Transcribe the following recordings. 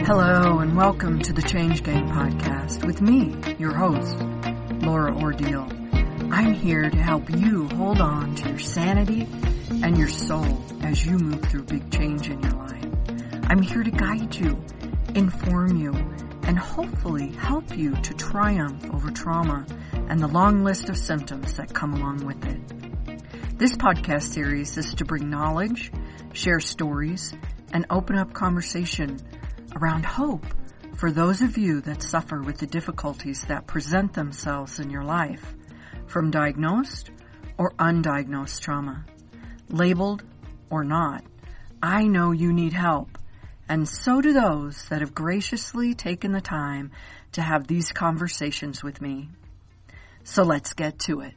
Hello and welcome to the Change Gang podcast with me, your host, Nora Ordile. I'm here to help you hold on to your sanity and your soul as you move through big change in your life. I'm here to guide you, inform you, and hopefully help you to triumph over trauma and the long list of symptoms that come along with it. This podcast series is to bring knowledge, share stories, and open up conversation around hope for those of you that suffer with the difficulties that present themselves in your life, from diagnosed or undiagnosed trauma. Labeled or not, I know you need help, and so do those that have graciously taken the time to have these conversations with me. So let's get to it.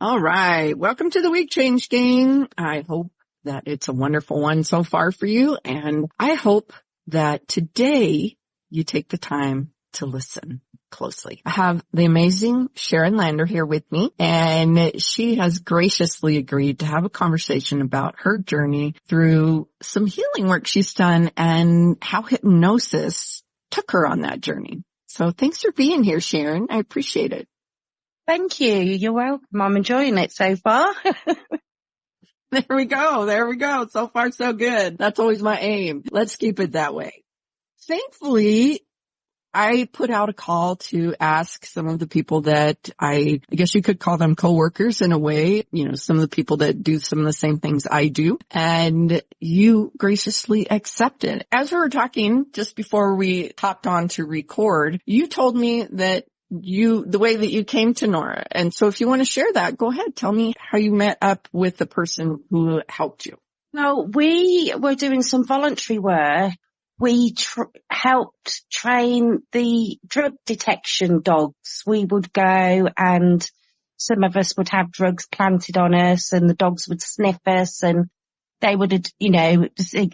All right. Welcome to the Week Change Gang. I hope that it's a wonderful one so far for you. And I hope that today you take the time to listen closely. I have the amazing Sharon Lander here with me, and she has graciously agreed to have a conversation about her journey through some healing work she's done and how hypnosis took her on that journey. So thanks for being here, Sharon. I appreciate it. Thank you. You're welcome. I'm enjoying it so far. There we go. So far, so good. That's always my aim. Let's keep it that way. Thankfully, I put out a call to ask some of the people that I guess you could call them coworkers in a way, some of the people that do some of the same things I do. And you graciously accepted. As we were talking just before we hopped on to record, you told me that the way that you came to Nora. And so if you want to share that, go ahead. Tell me how you met up with the person who helped you. Well, we were doing some voluntary work. We helped train the drug detection dogs. We would go and some of us would have drugs planted on us and the dogs would sniff us and they would,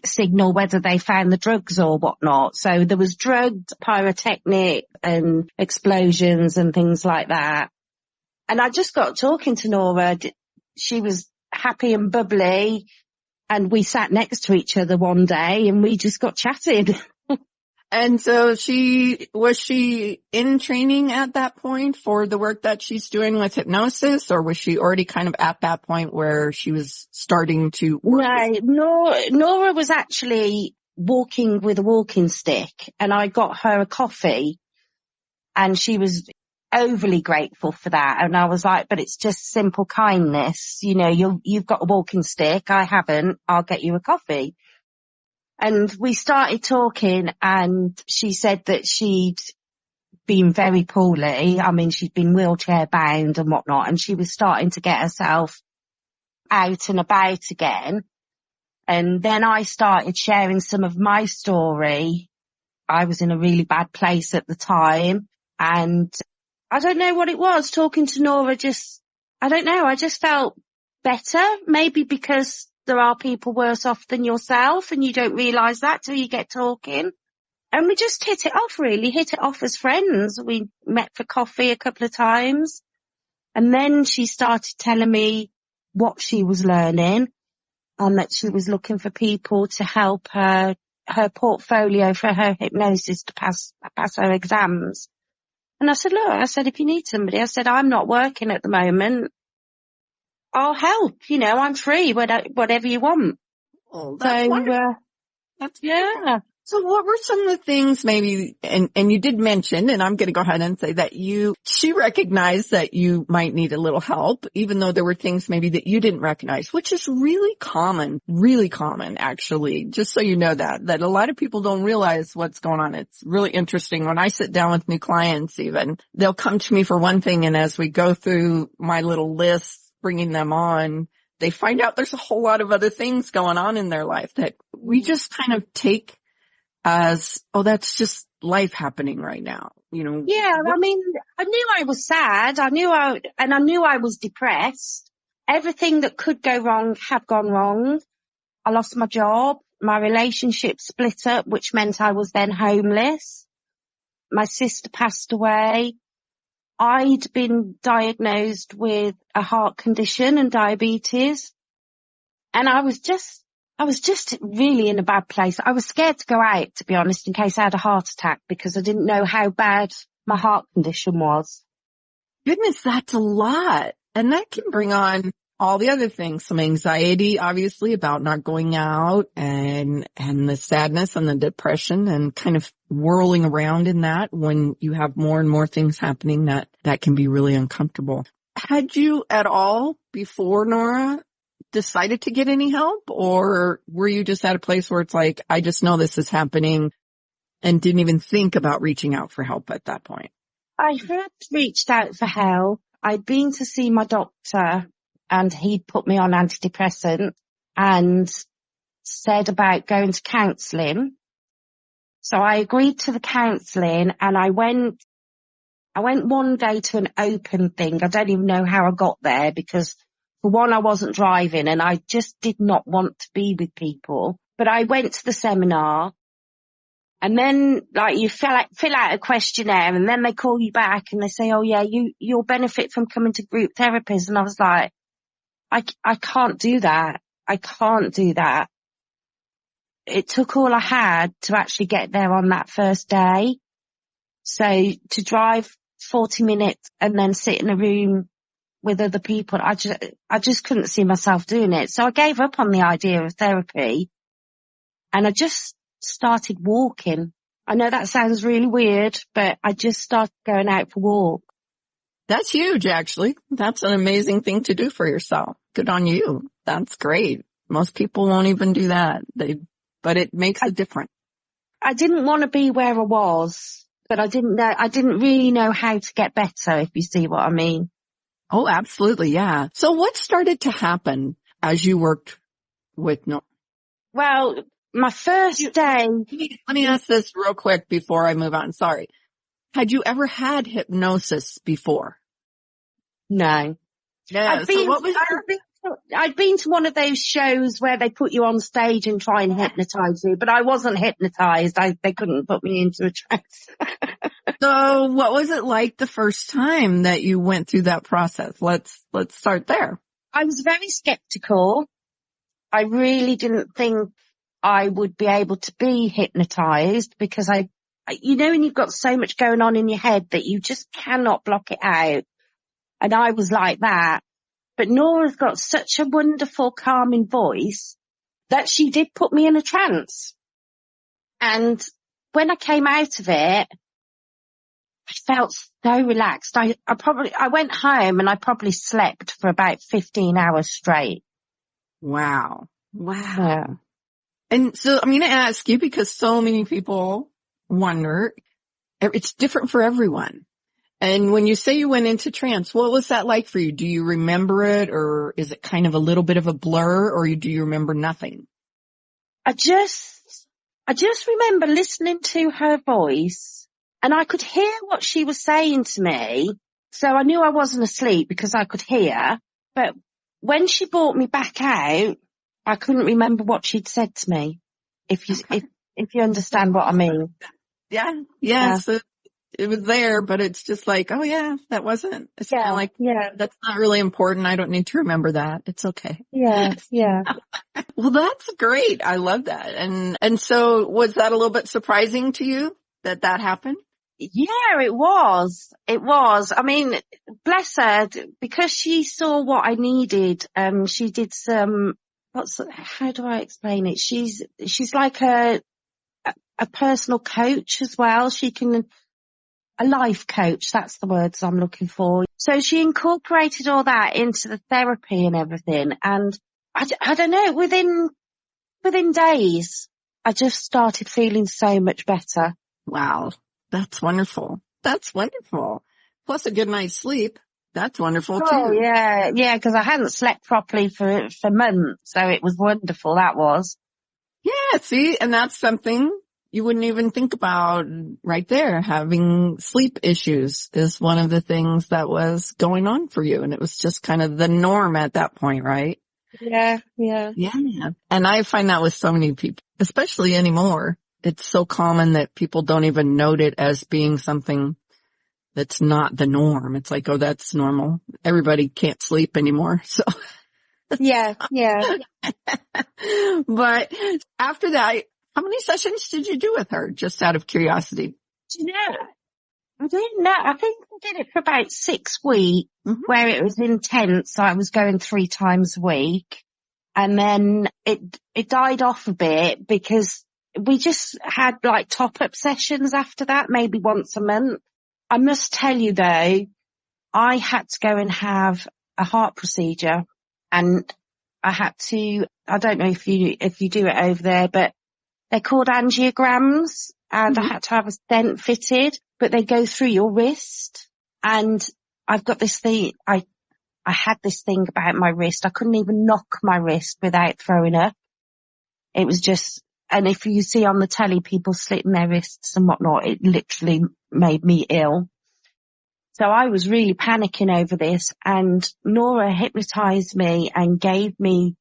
signal whether they found the drugs or whatnot. So there was drugs, pyrotechnic and explosions and things like that. And I just got talking to Nora. She was happy and bubbly. And we sat next to each other one day and we just got chatting. And so was she in training at that point for the work that she's doing with hypnosis, or was she already kind of at that point where she was starting to work? No, Nora was actually walking with a walking stick and I got her a coffee and she was overly grateful for that. And I was like, but it's just simple kindness. You've got a walking stick. I haven't. I'll get you a coffee. And we started talking and she said that she'd been very poorly. I mean, she'd been wheelchair bound and whatnot, and she was starting to get herself out and about again. And then I started sharing some of my story. I was in a really bad place at the time, and I don't know what it was. Talking to Nora I just felt better, maybe because there are people worse off than yourself and you don't realise that till you get talking. And we just hit it off as friends. We met for coffee a couple of times. And then she started telling me what she was learning and that she was looking for people to help her portfolio for her hypnosis to pass her exams. And I said, look, if you need somebody, I'm not working at the moment. I'll help, I'm free, whatever you want. Oh, that's wonderful. Yeah. So what were some of the things maybe, and you did mention, and I'm going to go ahead and say that she recognized that you might need a little help, even though there were things maybe that you didn't recognize, which is really common actually, just so you know that a lot of people don't realize what's going on. It's really interesting. When I sit down with new clients even, they'll come to me for one thing, and as we go through my little list, bringing them on, they find out there's a whole lot of other things going on in their life that we just kind of take as, that's just life happening right now, Yeah, I mean, I knew I was sad. I knew I was depressed. Everything that could go wrong had gone wrong. I lost my job. My relationship split up, which meant I was then homeless. My sister passed away. I'd been diagnosed with a heart condition and diabetes. And I was just I was just really in a bad place. I was scared to go out, to be honest, in case I had a heart attack because I didn't know how bad my heart condition was. Goodness, that's a lot. And that can bring on all the other things, some anxiety, obviously, about not going out and the sadness and the depression and kind of whirling around in that when you have more and more things happening that can be really uncomfortable. Had you at all before, Nora, decided to get any help, or were you just at a place where it's like, I just know this is happening and didn't even think about reaching out for help at that point? I had reached out for help. I'd been to see my doctor and he'd put me on antidepressant and said about going to counselling. So I agreed to the counselling and I went one day to an open thing. I don't even know how I got there because for one, I wasn't driving and I just did not want to be with people. But I went to the seminar and then like you fill out a questionnaire and then they call you back and they say, oh yeah, you'll benefit from coming to group therapies. And I was like, I can't do that. I can't do that. It took all I had to actually get there on that first day. So to drive 40 minutes and then sit in a room with other people, I just couldn't see myself doing it. So I gave up on the idea of therapy and I just started walking. I know that sounds really weird, but I just started going out for walk. That's huge, actually. That's an amazing thing to do for yourself. Good on you. That's great. Most people won't even do that. But it makes a difference. I didn't want to be where I was, but I didn't really know how to get better, if you see what I mean. Oh, absolutely. Yeah. So what started to happen as you worked with Nora? Well, my first day. Let me ask this real quick before I move on. Sorry. Had you ever had hypnosis before? No. Yeah. I'd been to one of those shows where they put you on stage and try and hypnotize you, but I wasn't hypnotized. They couldn't put me into a trance. So what was it like the first time that you went through that process? Let's start there. I was very skeptical. I really didn't think I would be able to be hypnotized because when you've got so much going on in your head that you just cannot block it out. And I was like that. But Nora's got such a wonderful, calming voice that she did put me in a trance. And when I came out of it, I felt so relaxed. I went home and I probably slept for about 15 hours straight. Wow. Yeah. And so I'm going to ask you because so many people wonder, it's different for everyone. And when you say you went into trance, what was that like for you? Do you remember it, or is it kind of a little bit of a blur, or do you remember nothing? I just remember listening to her voice and I could hear what she was saying to me. So I knew I wasn't asleep because I could hear. But when she brought me back out, I couldn't remember what she'd said to me. If you understand what I mean. Yeah. So it was there, but it's just like, oh yeah, that wasn't. It's kind of like, that's not really important. I don't need to remember that. It's okay. Yeah. Well, that's great. I love that. And so was that a little bit surprising to you that happened? Yeah, it was. I mean, bless her, because she saw what I needed. She did some, how do I explain it? She's like a personal coach as well. A life coach, that's the words I'm looking for. So she incorporated all that into the therapy and everything. And I don't know, within days, I just started feeling so much better. Wow. That's wonderful. Plus a good night's sleep. That's wonderful too. Oh yeah, because I hadn't slept properly for months. So it was wonderful, that was. Yeah, see, and that's something you wouldn't even think about right there. Having sleep issues is one of the things that was going on for you. And it was just kind of the norm at that point, right? Yeah. And I find that with so many people, especially anymore. It's so common that people don't even note it as being something that's not the norm. It's like, oh, that's normal. Everybody can't sleep anymore. So Yeah. But after that, how many sessions did you do with her? Just out of curiosity. Do you know? I didn't know. I think I did it for about 6 weeks where it was intense. I was going 3 times a week. And then it died off a bit because we just had like top-up sessions after that, maybe once a month. I must tell you though, I had to go and have a heart procedure, and I had to, I don't know if you do it over there, but they're called angiograms, and I had to have a stent fitted, but they go through your wrist. And I've got this thing, I had this thing about my wrist. I couldn't even knock my wrist without throwing up. It was just, and if you see on the telly people slitting their wrists and whatnot, it literally made me ill. So I was really panicking over this, and Nora hypnotized me and gave me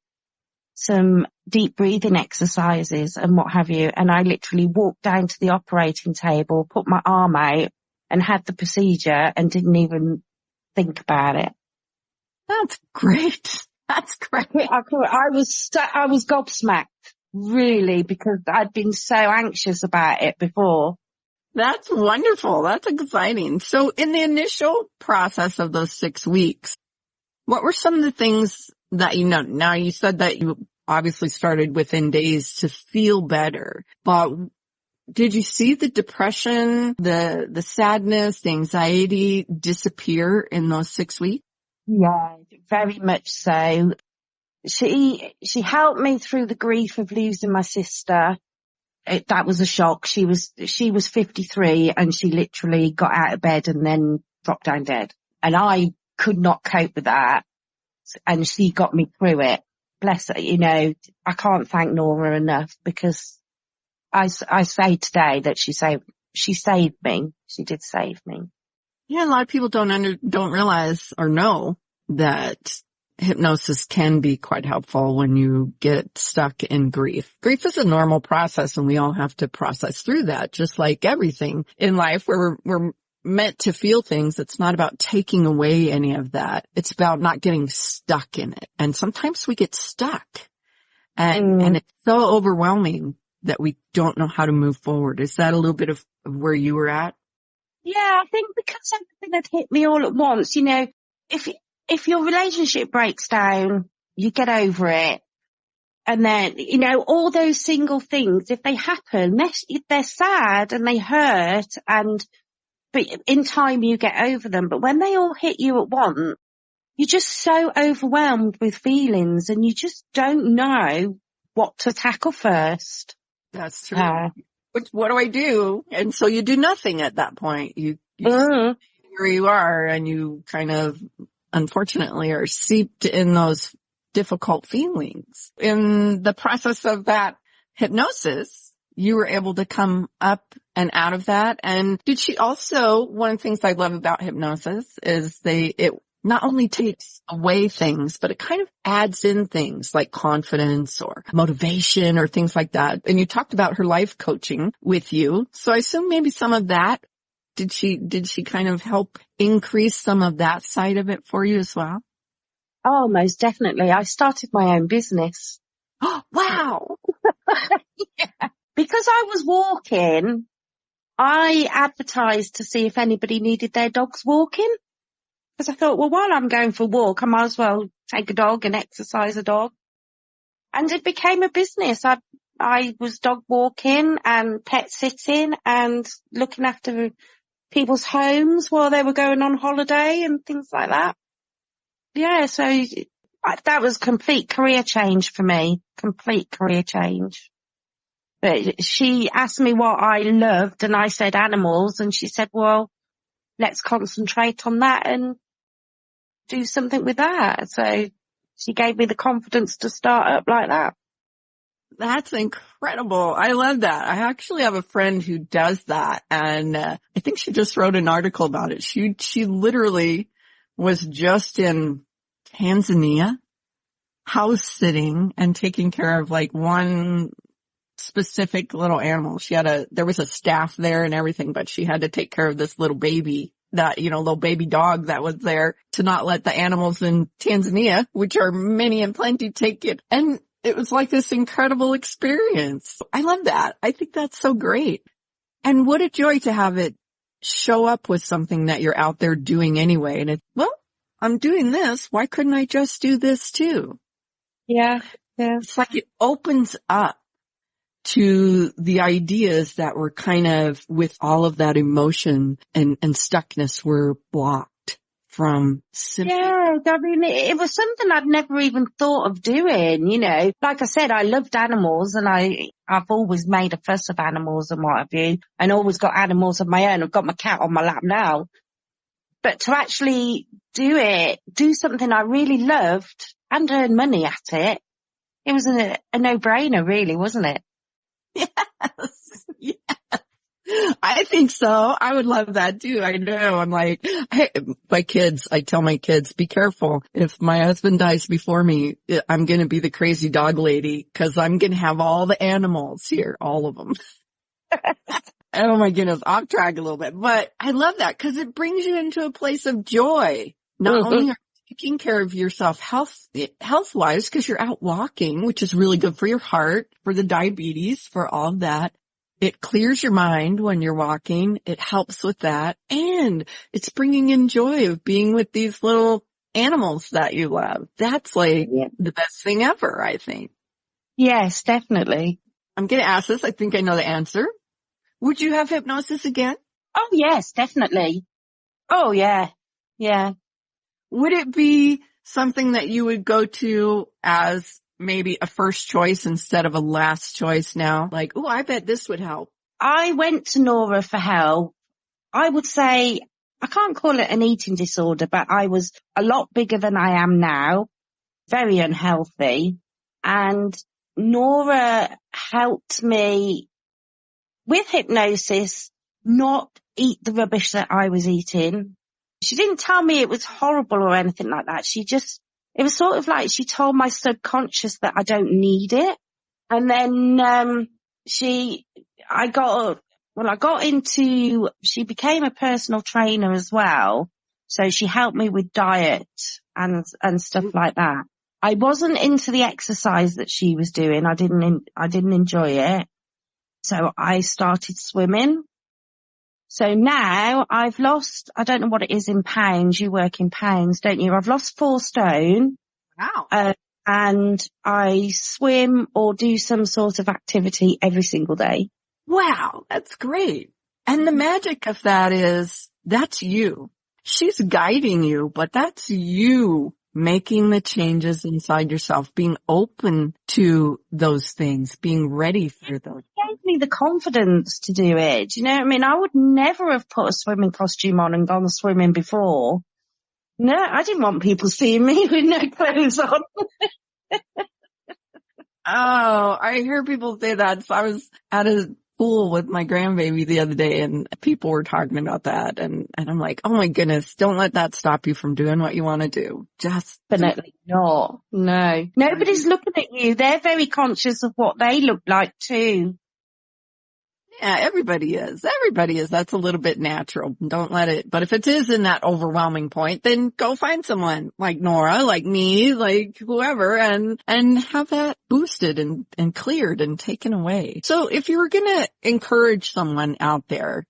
some deep breathing exercises and what have you. And I literally walked down to the operating table, put my arm out and had the procedure and didn't even think about it. That's great. That's great. I was gobsmacked, really, because I'd been so anxious about it before. That's wonderful. That's exciting. So in the initial process of those 6 weeks, what were some of the things that you know? Now you said that you obviously started within days to feel better, but did you see the depression, the sadness, the anxiety disappear in those 6 weeks? Yeah, very much so. She helped me through the grief of losing my sister. That was a shock. She was 53 and she literally got out of bed and then dropped down dead. And I could not cope with that. And she got me through it. Bless her. You know, I can't thank Nora enough, because I say today that she saved me. She did save me. Yeah, a lot of people don't realize or know that hypnosis can be quite helpful when you get stuck in grief. Grief is a normal process, and we all have to process through that, just like everything in life where we're meant to feel things. It's not about taking away any of that. It's about not getting stuck in it. And sometimes we get stuck, and it's so overwhelming that we don't know how to move forward. Is that a little bit of where you were at? Yeah, I think because everything had hit me all at once, you know, if your relationship breaks down, you get over it. And then, you know, all those single things, if they happen, they're sad and they hurt, but in time you get over them. But when they all hit you at once, you're just so overwhelmed with feelings and you just don't know what to tackle first. That's true. What do I do? And so you do nothing at that point. You where you are, and you kind of, unfortunately, are seeped in those difficult feelings. In the process of that hypnosis, you were able to come up and out of that. And did she also, one of the things I love about hypnosis is it not only takes away things, but it kind of adds in things like confidence or motivation or things like that. And you talked about her life coaching with you. So I assume maybe some of that, did she kind of help increase some of that side of it for you as well? Oh, most definitely. I started my own business. Oh, wow. Yeah. Because I was walking, I advertised to see if anybody needed their dogs walking. Because I thought, well, while I'm going for a walk, I might as well take a dog and exercise a dog. And it became a business. I was dog walking and pet sitting and looking after people's homes while they were going on holiday and things like that. Yeah, so that was complete career change for me. Complete career change. But she asked me what I loved and I said animals, and she said, well, let's concentrate on that and do something with that. So she gave me the confidence to start up like that. That's incredible. I love that. I actually have a friend who does that, and I think she just wrote an article about it. She literally was just in Tanzania, house sitting and taking care of like one specific little animal. There was a staff there and everything, but she had to take care of this little baby that, little baby dog that was there to not let the animals in Tanzania, which are many and plenty, take it. And it was like this incredible experience. I love that. I think that's so great. And what a joy to have it show up with something that you're out there doing anyway. And I'm doing this. Why couldn't I just do this too? Yeah. Yeah. It's like it opens up to the ideas that were kind of, with all of that emotion and stuckness, were blocked from simply. Yeah, I mean, it was something I'd never even thought of doing, Like I said, I loved animals, and I've always made a fuss of animals and what have you, and always got animals of my own. I've got my cat on my lap now. But to actually do something I really loved and earn money at it, it was a no-brainer, really, wasn't it? Yes. Yes. I think so. I would love that too. I know. I'm like, I tell my kids, be careful. If my husband dies before me, I'm going to be the crazy dog lady, because I'm going to have all the animals here, all of them. Oh my goodness, off track a little bit, but I love that because it brings you into a place of joy. Not only are you taking care of yourself health-wise, because you're out walking, which is really good for your heart, for the diabetes, for all of that. It clears your mind when you're walking. It helps with that. And it's bringing in joy of being with these little animals that you love. That's the best thing ever, I think. Yes, definitely. I'm going to ask this. I think I know the answer. Would you have hypnosis again? Oh, yes, definitely. Oh, yeah. Yeah. Would it be something that you would go to as maybe a first choice instead of a last choice now? Like, oh, I bet this would help. I went to Nora for help. I would say, I can't call it an eating disorder, but I was a lot bigger than I am now, very unhealthy. And Nora helped me with hypnosis not eat the rubbish that I was eating. She didn't tell me it was horrible or anything like that. It was sort of like she told my subconscious that I don't need it. And then, she became a personal trainer as well. So she helped me with diet and stuff like that. I wasn't into the exercise that she was doing. I didn't enjoy it. So I started swimming. So now I've lost, I don't know what it is in pounds. You work in pounds, don't you? I've lost 4 stone. Wow. And I swim or do some sort of activity every single day. Wow. That's great. And the magic of that is that's you. She's guiding you, but that's you making the changes inside yourself, being open to those things, being ready for those. It gave me the confidence to do it. You know what I mean? I would never have put a swimming costume on and gone swimming before. No, I didn't want people seeing me with no clothes on. Oh, I hear people say that. So I was at a pool with my grandbaby the other day and people were talking about that. And I'm like, oh my goodness, don't let that stop you from doing what you want to do. Definitely not. No. Nobody's looking at you. They're very conscious of what they look like too. Yeah, everybody is. Everybody is. That's a little bit natural. Don't let it. But if it is in that overwhelming point, then go find someone like Nora, like me, like whoever, and have that boosted and cleared and taken away. So if you were going to encourage someone out there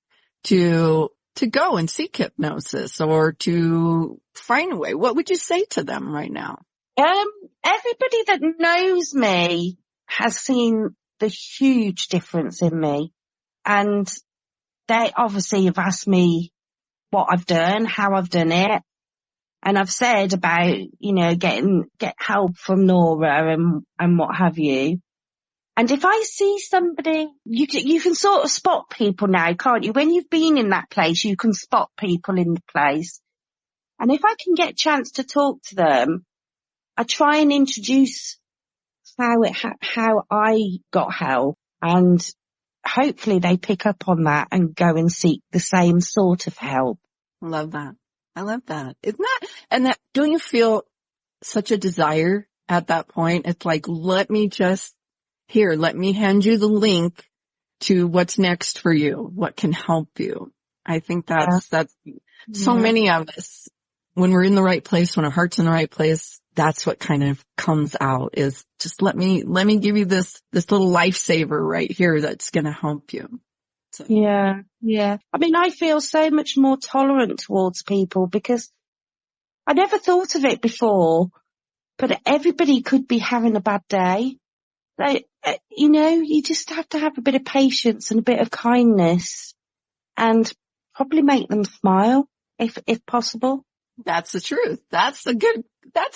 to go and seek hypnosis or to find a way, what would you say to them right now? Everybody that knows me has seen the huge difference in me. And they obviously have asked me what I've done, how I've done it. And I've said about, get help from Nora and what have you. And if I see somebody, you can sort of spot people now, can't you? When you've been in that place, you can spot people in the place. And if I can get a chance to talk to them, I try and introduce how I got help, and hopefully they pick up on that and go and seek the same sort of help. Love that. I love that. Don't you feel such a desire at that point? It's like, let me hand you the link to what's next for you, what can help you. I think that's So many of us, when we're in the right place, when our heart's in the right place, that's what kind of comes out is just let me give you this little lifesaver right here that's going to help you. So. Yeah. I mean, I feel so much more tolerant towards people because I never thought of it before, but everybody could be having a bad day. Like, you just have to have a bit of patience and a bit of kindness and probably make them smile if possible. That's the truth. That's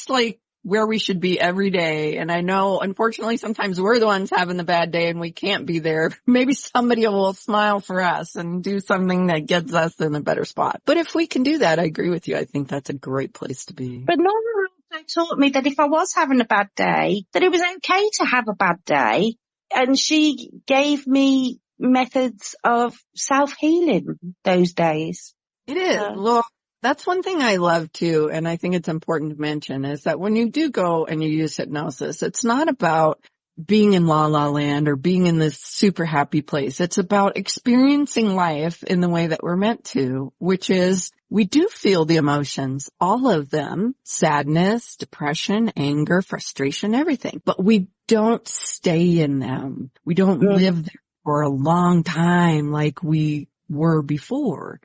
like where we should be every day. And I know, unfortunately, sometimes we're the ones having the bad day and we can't be there. Maybe somebody will smile for us and do something that gets us in a better spot. But if we can do that, I agree with you. I think that's a great place to be. But Nora also taught me that if I was having a bad day, that it was okay to have a bad day. And she gave me methods of self-healing those days. It is. Well, that's one thing I love too, and I think it's important to mention, is that when you do go and you use hypnosis, it's not about being in la la land or being in this super happy place. It's about experiencing life in the way that we're meant to, which is we do feel the emotions, all of them, sadness, depression, anger, frustration, everything, but we don't stay in them. We don't live there for a long time like we were before,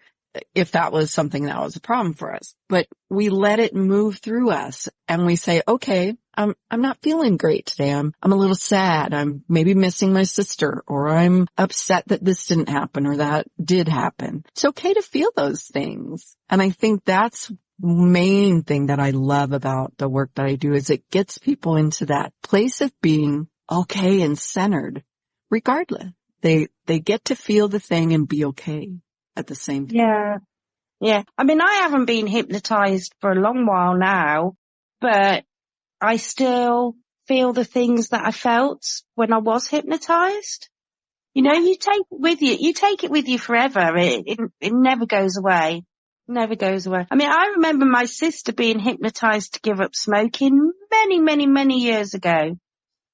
if that was something that was a problem for us. But we let it move through us and we say, okay, I'm not feeling great today. I'm a little sad. I'm maybe missing my sister, or I'm upset that this didn't happen or that did happen. It's okay to feel those things. And I think that's the main thing that I love about the work that I do is it gets people into that place of being okay and centered regardless. They get to feel the thing and be okay at the same time. Yeah. I mean, I haven't been hypnotized for a long while now, but I still feel the things that I felt when I was hypnotized. You take it with you. You take it with you forever. It never goes away. Never goes away. I mean, I remember my sister being hypnotized to give up smoking many, many, many years ago.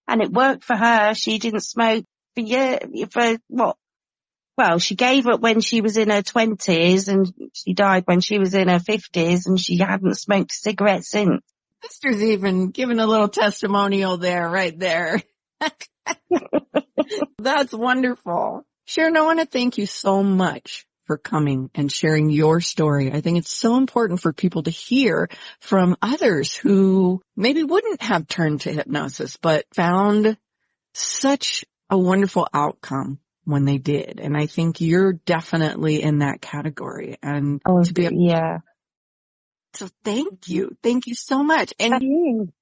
And it worked for her. She didn't smoke Well, she gave up when she was in her 20s and she died when she was in her 50s and she hadn't smoked a cigarette since. Sister's even giving a little testimonial there, right there. That's wonderful. Sharon, I want to thank you so much for coming and sharing your story. I think it's so important for people to hear from others who maybe wouldn't have turned to hypnosis, but found such a wonderful outcome when they did. And I think you're definitely in that category. And so thank you. Thank you so much. And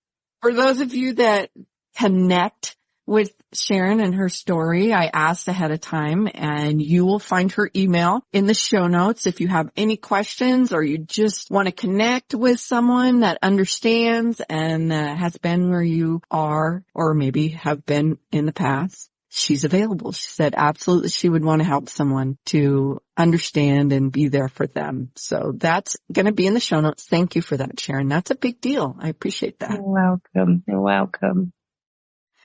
for those of you that connect with Sharon and her story, I asked ahead of time, and you will find her email in the show notes. If you have any questions or you just want to connect with someone that understands and has been where you are, or maybe have been in the past, she's available. She said absolutely she would want to help someone to understand and be there for them. So that's going to be in the show notes. Thank you for that, Sharon. That's a big deal. I appreciate that. You're welcome.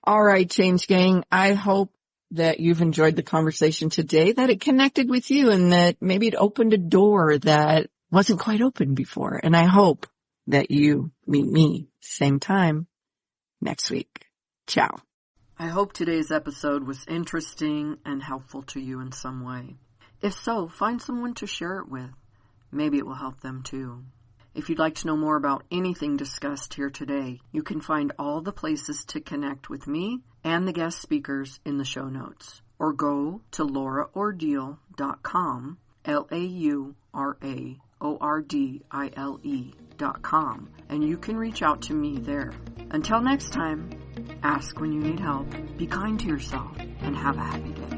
All right, Change Gang. I hope that you've enjoyed the conversation today, that it connected with you, and that maybe it opened a door that wasn't quite open before. And I hope that you meet me same time next week. Ciao. I hope today's episode was interesting and helpful to you in some way. If so, find someone to share it with. Maybe it will help them too. If you'd like to know more about anything discussed here today, you can find all the places to connect with me and the guest speakers in the show notes. Or go to lauraordile.com, LauraOrdile.com, and you can reach out to me there. Until next time, ask when you need help, be kind to yourself, and have a happy day.